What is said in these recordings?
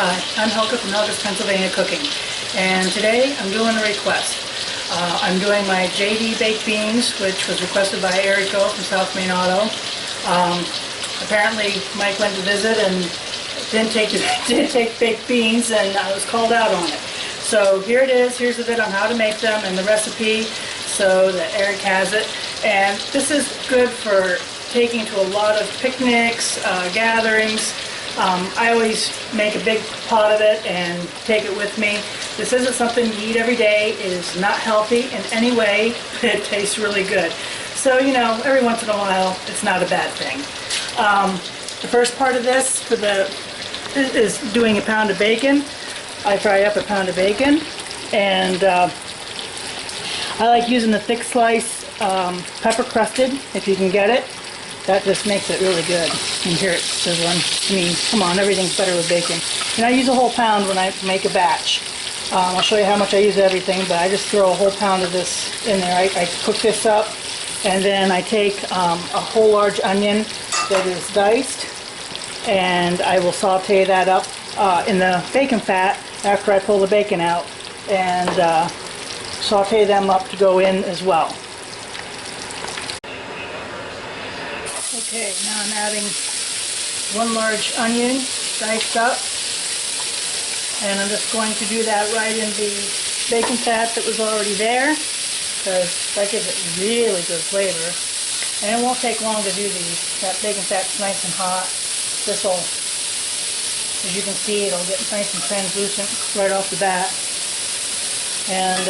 Hi, I'm Helga from Helga's Pennsylvania Cooking, and today I'm doing a request. I'm doing my JD baked beans, which was requested by Erico from South Main Auto. Apparently Mike went to visit and didn't take baked beans, and I was called out on it. So here it is. Here's a bit on how to make them and the recipe so that Eric has it. And this is good for taking to a lot of picnics, gatherings. I always make a big pot of it and take it with me. This isn't something you eat every day. It is not healthy in any way, but it tastes really good. So, you know, every once in a while, it's not a bad thing. The first part of this is doing a pound of bacon. I fry up a pound of bacon, and I like using the thick slice pepper crusted, if you can get it. That just makes it really good. And here it says one. I mean, come on, everything's better with bacon. And I use a whole pound when I make a batch. I'll show you how much I use of everything, but I just throw a whole pound of this in there. I cook this up, and then I take a whole large onion that is diced, and I will saute that up in the bacon fat after I pull the bacon out, and saute them up to go in as well. Okay, now I'm adding one large onion diced up, and I'm just going to do that right in the bacon fat that was already there, because that gives it really good flavor. And it won't take long to do these. That bacon fat's nice and hot. This will, as you can see, it'll get nice and translucent right off the bat. And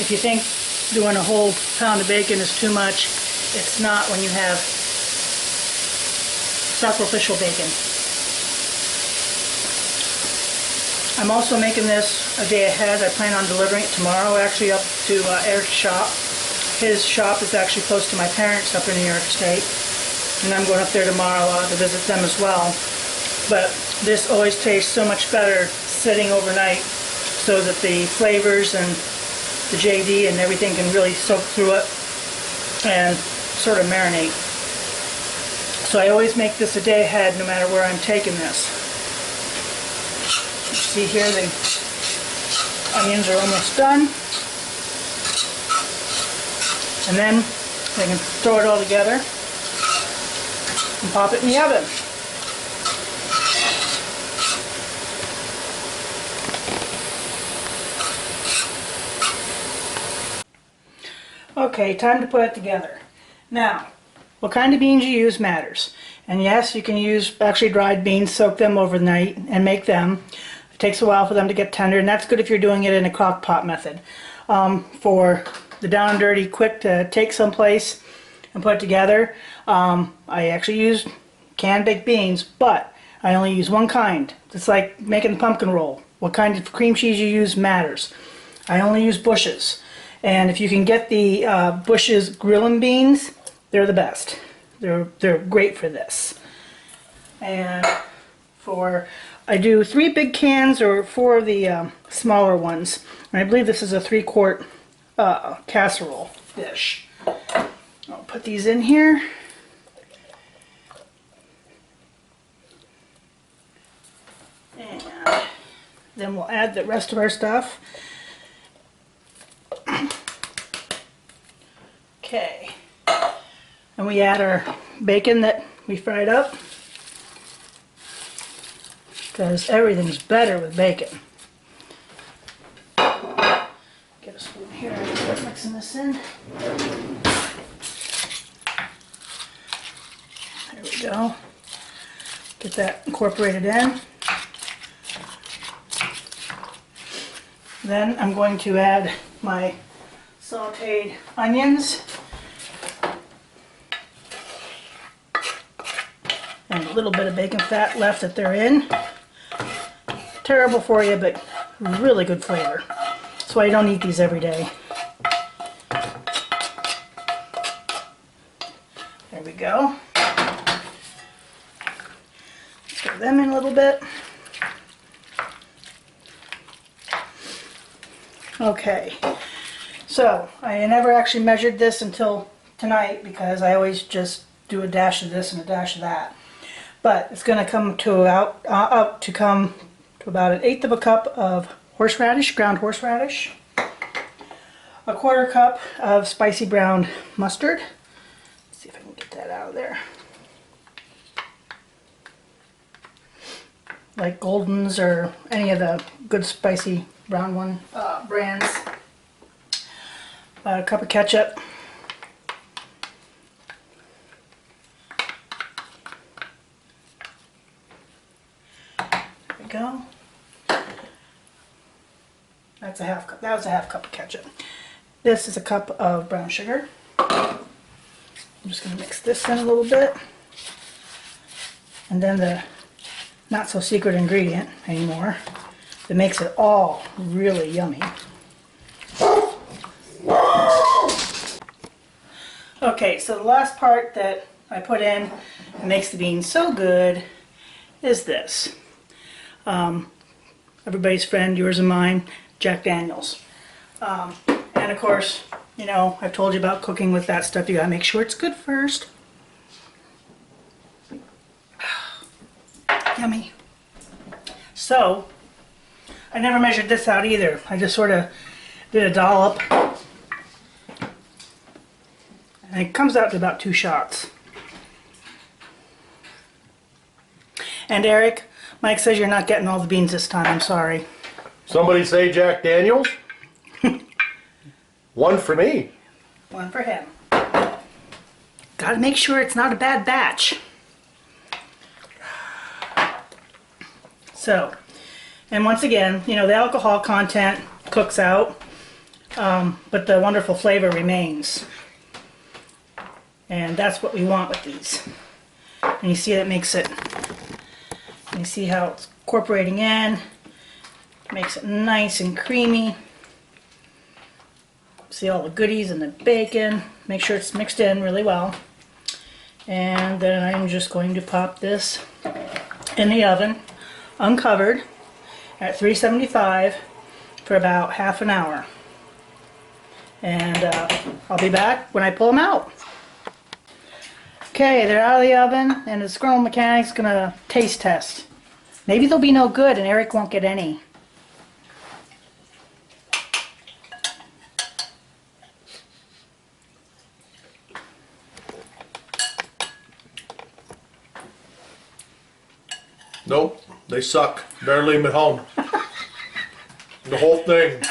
if you think doing a whole pound of bacon is too much, it's not when you have sacrificial bacon. I'm also making this a day ahead. I plan on delivering it tomorrow, actually, up to Eric's shop. His shop is actually close to my parents up in New York State, and I'm going up there tomorrow to visit them as well. But this always tastes so much better sitting overnight, so that the flavors and the JD and everything can really soak through it and sort of marinate. So I always make this a day ahead, no matter where I'm taking this. You see here, the onions are almost done. And then I can throw it all together and pop it in the oven. Okay, time to put it together. Now, what kind of beans you use matters. And yes, you can use actually dried beans, soak them overnight and make them. It takes a while for them to get tender, and that's good if you're doing it in a crock pot method. For the down and dirty, quick to take someplace and put it together, I actually use canned baked beans, but I only use one kind. It's like making a pumpkin roll. What kind of cream cheese you use matters. I only use Bush's. And if you can get the Bush's grilling beans, they're the best. They're great for this. And I do 3 big cans or 4 of the smaller ones. And I believe this is a 3-quart casserole dish. I'll put these in here. And then we'll add the rest of our stuff. Okay. And we add our bacon that we fried up, because everything's better with bacon. Get a spoon here and start mixing this in. There we go. Get that incorporated in. Then I'm going to add my sauteed onions and a little bit of bacon fat left that they're in. Terrible for you, but really good flavor. That's why you don't eat these every day. There we go. Throw them in a little bit. Okay, so I never actually measured this until tonight, because I always just do a dash of this and a dash of that. But it's going to come to to about 1/8 of a cup of horseradish, ground horseradish, 1/4 cup of spicy brown mustard. Let's see if I can get that out of there. Like Golden's or any of the good spicy brown one brands. About 1 cup of ketchup. There we go. That's a half cup. That was a half cup of ketchup. This is a cup of brown sugar. I'm just going to mix this in a little bit. And then the not so secret ingredient anymore that makes it all really yummy. Okay, so the last part that I put in that makes the beans so good is this. Everybody's friend, yours and mine, Jack Daniels. And of course, you know, I've told you about cooking with that stuff. You gotta make sure it's good first. Yummy. So, I never measured this out either. I just sort of did a dollop. And it comes out to about 2 shots. And Eric, Mike says you're not getting all the beans this time. I'm sorry. Somebody say Jack Daniels? One for me. One for him. Gotta make sure it's not a bad batch. So, and once again, you know, the alcohol content cooks out, but the wonderful flavor remains. And that's what we want with these. And you see that makes it, you see how it's incorporating in, makes it nice and creamy. See all the goodies and the bacon. Make sure it's mixed in really well. And then I'm just going to pop this in the oven, uncovered, at 375 for about half an hour. And I'll be back when I pull them out. Okay, they're out of the oven, and the Scroll Mechanic's gonna taste test. Maybe they'll be no good and Eric won't get any. Nope, they suck. Better leave them at home. The whole thing.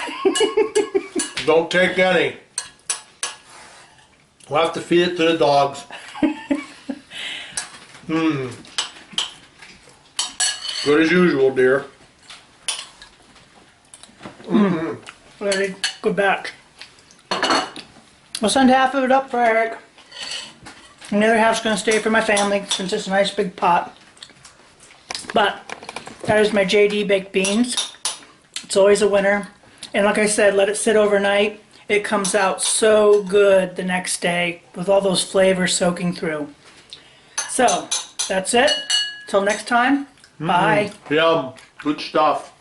Don't take any. We'll have to feed it to the dogs. Good as usual, dear. Ready? Good batch. I'll send half of it up for Eric. And the other half's going to stay for my family since it's a nice big pot. But that is my JD baked beans. It's always a winner. And like I said, let it sit overnight. It comes out so good the next day with all those flavors soaking through. So, that's it. Till next time, bye. Yum. Good stuff.